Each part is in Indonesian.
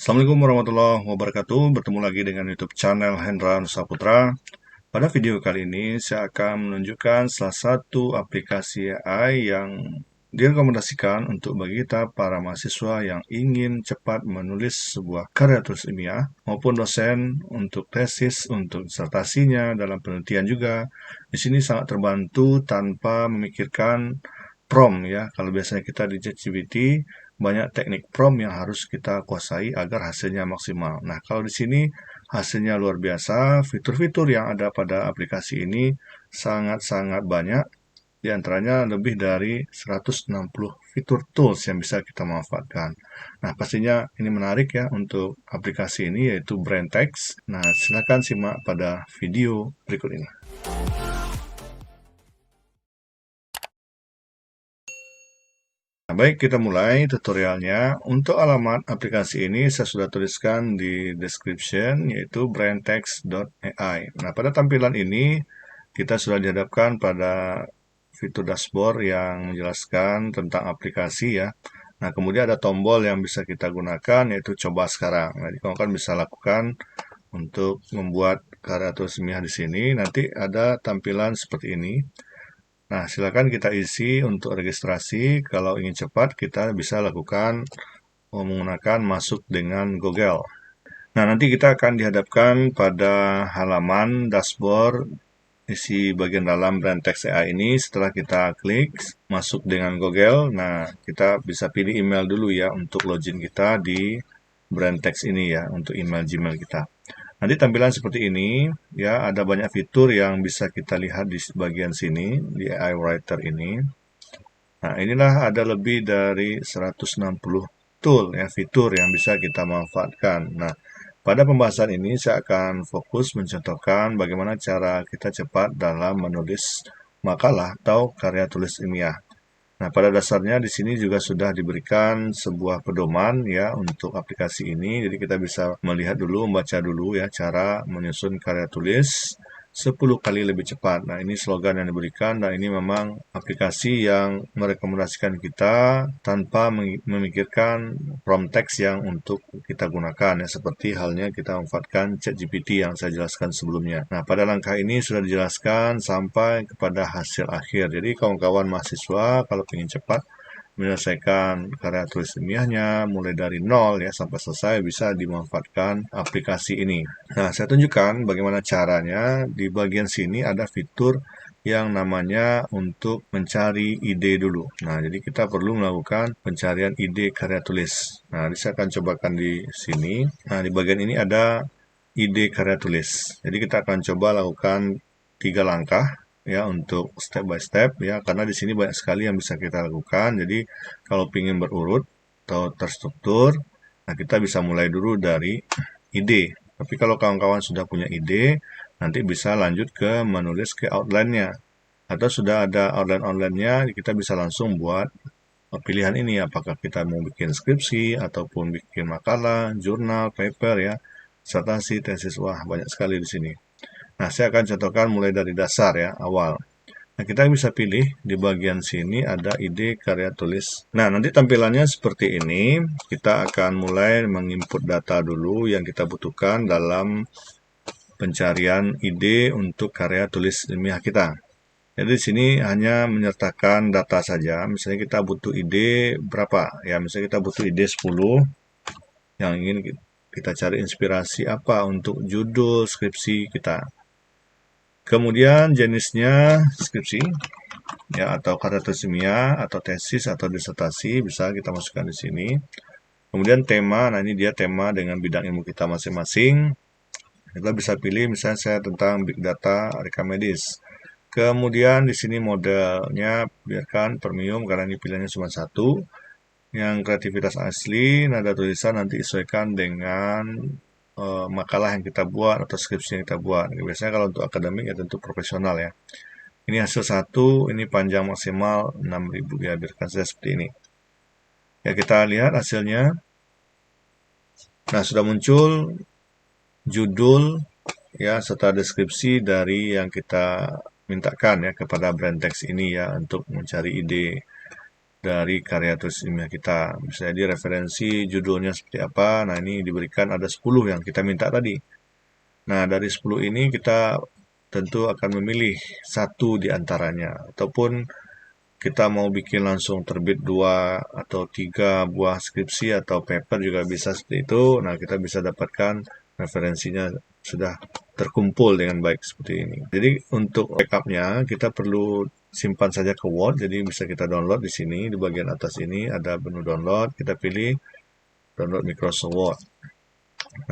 Assalamualaikum warahmatullahi wabarakatuh. Bertemu lagi dengan YouTube channel Hendra Nusaputra. Pada video kali ini saya akan menunjukkan salah satu aplikasi AI yang direkomendasikan untuk bagi kita para mahasiswa yang ingin cepat menulis sebuah karya tulis ilmiah maupun dosen untuk tesis, untuk disertasinya dalam penelitian juga. Di sini sangat terbantu tanpa memikirkan prompt ya. Kalau biasanya kita di ChatGPT banyak teknik prompt yang harus kita kuasai agar hasilnya maksimal. Nah, kalau di sini hasilnya luar biasa, fitur-fitur yang ada pada aplikasi ini sangat-sangat banyak, di antaranya lebih dari 160 fitur tools yang bisa kita manfaatkan. Nah, pastinya ini menarik ya untuk aplikasi ini yaitu BrainText. Nah, silakan simak pada video berikut ini. Nah, baik, kita mulai tutorialnya. Untuk alamat aplikasi ini saya sudah tuliskan di description, yaitu braintext.ai. Nah, pada tampilan ini kita sudah dihadapkan pada fitur dashboard yang menjelaskan tentang aplikasi ya. Nah, kemudian ada tombol yang bisa kita gunakan, yaitu coba sekarang. Nah, kawan-kawan bisa lakukan untuk membuat karya tulis ilmiah di sini. Nanti ada tampilan seperti ini. Nah, silakan kita isi untuk registrasi. Kalau ingin cepat, kita bisa lakukan menggunakan masuk dengan Google. Nah, nanti kita akan dihadapkan pada halaman dashboard isi bagian dalam BrainText AI ini. Setelah kita klik masuk dengan Google, nah kita bisa pilih email dulu ya untuk login kita di BrainText ini ya, untuk email Gmail kita. Nanti tampilan seperti ini, ya ada banyak fitur yang bisa kita lihat di bagian sini, di AI Writer ini. Nah, inilah ada lebih dari 160 tool, ya, fitur yang bisa kita manfaatkan. Nah, pada pembahasan ini saya akan fokus mencontohkan bagaimana cara kita cepat dalam menulis makalah atau karya tulis ilmiah. Nah, pada dasarnya di sini juga sudah diberikan sebuah pedoman ya untuk aplikasi ini. Jadi kita bisa melihat dulu, membaca dulu ya cara menyusun karya tulis 10 kali lebih cepat. Nah, ini slogan yang diberikan dan ini memang aplikasi yang merekomendasikan kita tanpa memikirkan prompt text yang untuk kita gunakan ya, seperti halnya kita memanfaatkan ChatGPT yang saya jelaskan sebelumnya. Nah, pada langkah ini sudah dijelaskan sampai kepada hasil akhir. Jadi kawan-kawan mahasiswa kalau ingin cepat menyelesaikan karya tulis ilmiahnya mulai dari nol ya sampai selesai bisa dimanfaatkan aplikasi ini. Nah, saya tunjukkan bagaimana caranya. Di bagian sini ada fitur yang namanya untuk mencari ide dulu. Nah, jadi kita perlu melakukan pencarian ide karya tulis. Nah, saya akan cobakan di sini. Nah, di bagian ini ada ide karya tulis. Jadi kita akan coba lakukan 3 langkah ya untuk step by step ya, karena di sini banyak sekali yang bisa kita lakukan. Jadi kalau ingin berurut atau terstruktur, nah kita bisa mulai dulu dari ide. Tapi kalau kawan-kawan sudah punya ide, nanti bisa lanjut ke menulis ke outline-nya. Atau sudah ada outline-outline-nya, kita bisa langsung buat pilihan ini, apakah kita mau bikin skripsi, ataupun bikin makalah, jurnal, paper ya, disertasi, tesis, wah banyak sekali di sini. Nah, saya akan contohkan mulai dari dasar ya, awal. Nah, kita bisa pilih di bagian sini ada ide karya tulis. Nah, nanti tampilannya seperti ini. Kita akan mulai menginput data dulu yang kita butuhkan dalam pencarian ide untuk karya tulis ilmiah kita. Jadi di sini hanya menyertakan data saja. Misalnya kita butuh ide berapa? Ya, misalnya kita butuh ide 10 yang ingin kita cari inspirasi apa untuk judul skripsi kita. Kemudian jenisnya skripsi ya, atau karya tulis ilmiah atau tesis atau disertasi bisa kita masukkan di sini. Kemudian tema, nah ini dia tema dengan bidang ilmu kita masing-masing. Kita bisa pilih misalnya saya tentang big data rekam medis. Kemudian di sini modelnya biarkan premium karena ini pilihannya cuma satu. Yang kreativitas asli, nada tulisan nanti sesuaikan dengan makalah yang kita buat atau skripsi yang kita buat. Biasanya kalau untuk akademik ya tentu profesional ya. Ini hasil satu, ini panjang maksimal 6.000 ya, biarkan saja seperti ini. Ya, kita lihat hasilnya. Nah, sudah muncul judul ya serta deskripsi dari yang kita mintakan ya kepada BrainText ini ya untuk mencari ide dari karya tulis ilmiah kita. Bisa jadi referensi judulnya seperti apa. Nah, ini diberikan ada 10 yang kita minta tadi. Nah, dari 10 ini kita tentu akan memilih satu di antaranya. Ataupun kita mau bikin langsung terbit 2 atau 3 buah skripsi atau paper juga bisa seperti itu. Nah, kita bisa dapatkan referensinya sudah terkumpul dengan baik seperti ini. Jadi untuk backupnya kita perlu simpan saja ke Word. Jadi bisa kita download di sini, di bagian atas ini ada menu download. Kita pilih download Microsoft Word.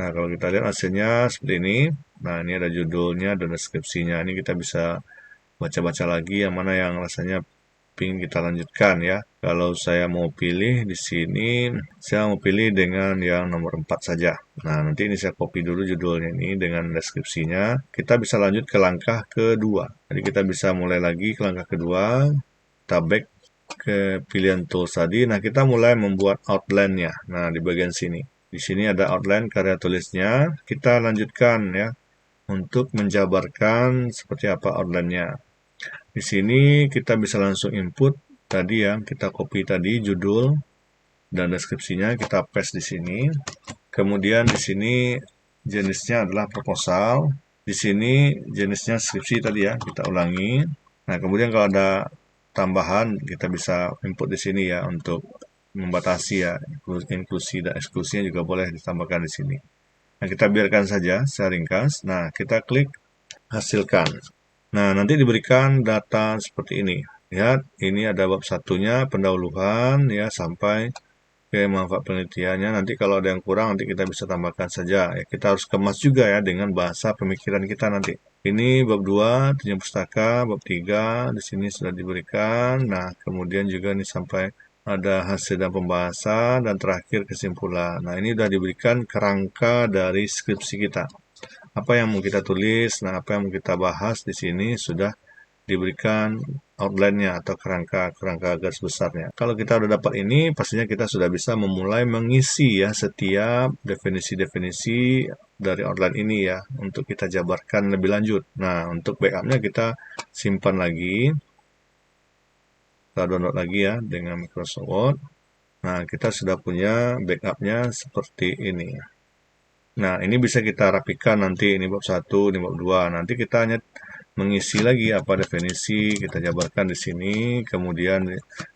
Nah, kalau kita lihat hasilnya seperti ini. Nah, ini ada judulnya dan deskripsinya. Ini kita bisa baca-baca lagi yang mana yang rasanya ingin kita lanjutkan ya. Kalau saya mau pilih di sini, saya mau pilih dengan yang nomor 4 saja. Nah, nanti ini saya copy dulu judulnya ini dengan deskripsinya. Kita bisa lanjut ke langkah kedua. Jadi kita bisa mulai lagi ke langkah kedua. Kita back ke pilihan tools tadi. Nah, kita mulai membuat outline-nya. Nah, di bagian sini. Di sini ada outline karya tulisnya. Kita lanjutkan ya untuk menjabarkan seperti apa outline-nya. Di sini kita bisa langsung input tadi yang kita copy tadi judul dan deskripsinya kita paste di sini. Kemudian di sini jenisnya adalah proposal. Di sini jenisnya skripsi tadi ya, kita ulangi. Nah, kemudian kalau ada tambahan kita bisa input di sini ya untuk membatasi ya, inklusi dan eksklusinya juga boleh ditambahkan di sini. Nah, kita biarkan saja saya ringkas. Nah, kita klik hasilkan. Nah, nanti diberikan data seperti ini. Lihat, ini ada bab satunya, pendahuluan, ya, sampai ke manfaat penelitiannya. Nanti kalau ada yang kurang, nanti kita bisa tambahkan saja. Ya, kita harus kemas juga ya, dengan bahasa pemikiran kita nanti. Ini bab 2, tujuan pustaka, bab 3, di sini sudah diberikan. Nah, kemudian juga ini sampai ada hasil dan pembahasan, dan terakhir kesimpulan. Nah, ini sudah diberikan kerangka dari skripsi kita. Apa yang mau kita tulis, nah apa yang mau kita bahas di sini sudah diberikan outline-nya atau kerangka garis besarnya. Kalau kita sudah dapat ini, pastinya kita sudah bisa memulai mengisi ya setiap definisi-definisi dari outline ini ya untuk kita jabarkan lebih lanjut. Nah, untuk backupnya kita simpan lagi, kita download lagi ya dengan Microsoft Word. Nah, kita sudah punya backupnya seperti ini. Nah, ini bisa kita rapikan nanti, ini bab 1, ini bab 2. Nanti kita hanya mengisi lagi apa definisi, kita jabarkan di sini, kemudian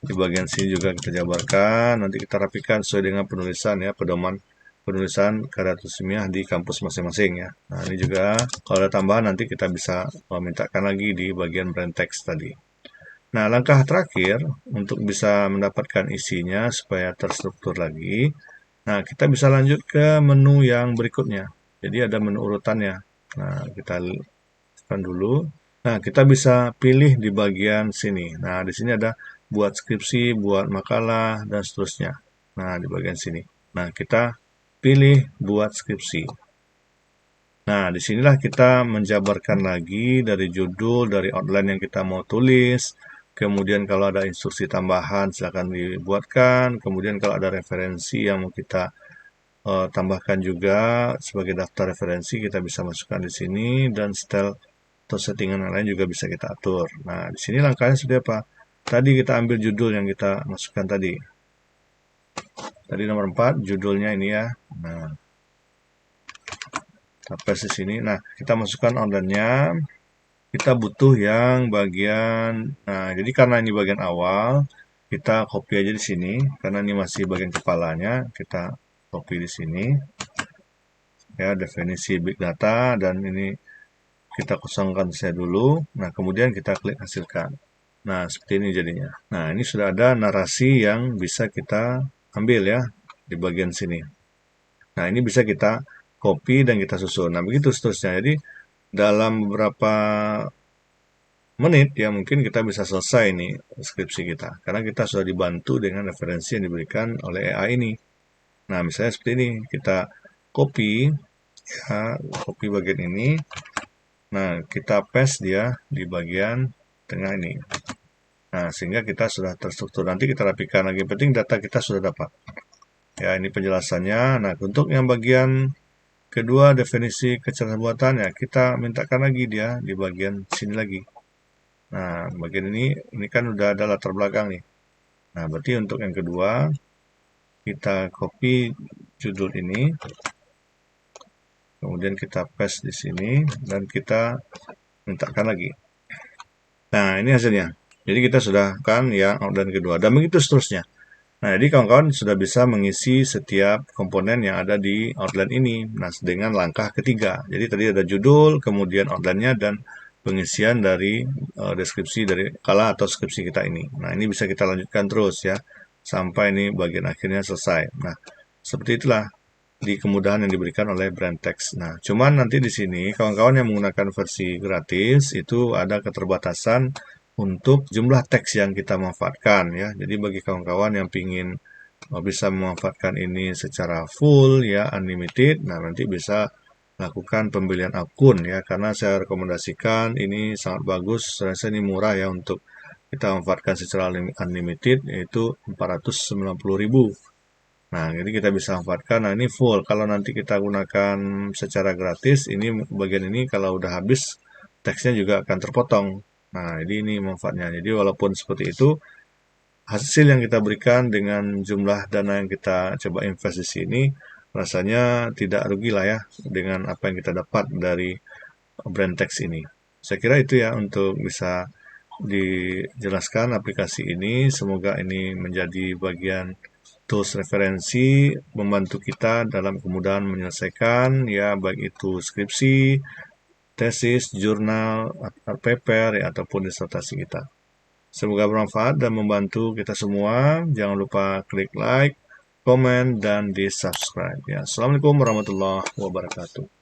di bagian sini juga kita jabarkan, nanti kita rapikan sesuai dengan penulisan ya, pedoman penulisan karya tulis ilmiah di kampus masing-masing ya. Nah, ini juga kalau ada tambahan nanti kita bisa memintakan lagi di bagian brand text tadi. Nah, langkah terakhir untuk bisa mendapatkan isinya supaya terstruktur lagi, nah, kita bisa lanjut ke menu yang berikutnya. Jadi ada menu urutannya. Nah, kita tekan dulu. Nah, kita bisa pilih di bagian sini. Nah, di sini ada buat skripsi, buat makalah, dan seterusnya. Nah, di bagian sini. Nah, kita pilih buat skripsi. Nah, disinilah kita menjabarkan lagi dari judul, dari outline yang kita mau tulis. Kemudian kalau ada instruksi tambahan silakan dibuatkan. Kemudian kalau ada referensi yang mau kita tambahkan juga sebagai daftar referensi kita bisa masukkan di sini dan style atau settingan lain juga bisa kita atur. Nah, di sini langkahnya sudah apa? Tadi kita ambil judul yang kita masukkan tadi. Tadi nomor 4 judulnya ini ya. Nah, sampai di sini. Nah, kita masukkan ordernya. Kita butuh yang bagian. Nah, jadi karena ini bagian awal, kita copy aja di sini. Karena ini masih bagian kepalanya, kita copy di sini. Ya, definisi big data dan ini kita kosongkan saya dulu. Nah, kemudian kita klik hasilkan. Nah, seperti ini jadinya. Nah, ini sudah ada narasi yang bisa kita ambil ya di bagian sini. Nah, ini bisa kita copy dan kita susun. Nah, begitu seterusnya. Jadi, dalam beberapa menit ya mungkin kita bisa selesai nih skripsi kita. Karena kita sudah dibantu dengan referensi yang diberikan oleh AI ini. Nah, misalnya seperti ini. Kita copy, ya, copy bagian ini. Nah, kita paste dia di bagian tengah ini. Nah, sehingga kita sudah terstruktur. Nanti kita rapikan lagi. Penting data kita sudah dapat. Ya, ini penjelasannya. Nah, untuk yang bagian kedua, definisi kecerdasan buatan, ya kita mintakan lagi dia di bagian sini lagi. Nah, bagian ini kan udah ada latar belakang nih. Nah, berarti untuk yang kedua, kita copy judul ini, kemudian kita paste di sini, dan kita mintakan lagi. Nah, ini hasilnya. Jadi kita sudah kan yang outline kedua, dan begitu seterusnya. Nah, jadi kawan-kawan sudah bisa mengisi setiap komponen yang ada di outline ini. Nah, dengan langkah ketiga. Jadi tadi ada judul, kemudian outline-nya, dan pengisian dari deskripsi dari kala atau skripsi kita ini. Nah, ini bisa kita lanjutkan terus ya, sampai ini bagian akhirnya selesai. Nah, seperti itulah di kemudahan yang diberikan oleh Braintext. Nah, cuman nanti di sini kawan-kawan yang menggunakan versi gratis itu ada keterbatasan untuk jumlah teks yang kita manfaatkan ya. Jadi bagi kawan-kawan yang ingin bisa memanfaatkan ini secara full ya, unlimited, nah nanti bisa lakukan pembelian akun ya, karena saya rekomendasikan ini sangat bagus, saya rasa ini murah ya untuk kita manfaatkan secara unlimited, yaitu 490.000. Nah, jadi kita bisa manfaatkan. Nah, ini full. Kalau nanti kita gunakan secara gratis, ini bagian ini kalau udah habis, teksnya juga akan terpotong. Nah, jadi ini manfaatnya. Jadi walaupun seperti itu, hasil yang kita berikan dengan jumlah dana yang kita coba invest di sini, rasanya tidak rugi lah ya dengan apa yang kita dapat dari Braintext ini. Saya kira itu ya untuk bisa dijelaskan aplikasi ini. Semoga ini menjadi bagian tools referensi membantu kita dalam kemudahan menyelesaikan ya, baik itu skripsi, tesis, jurnal, paper ya, ataupun disertasi kita. Semoga bermanfaat dan membantu kita semua. Jangan lupa klik like, komen, dan di subscribe ya. Assalamualaikum warahmatullahi wabarakatuh.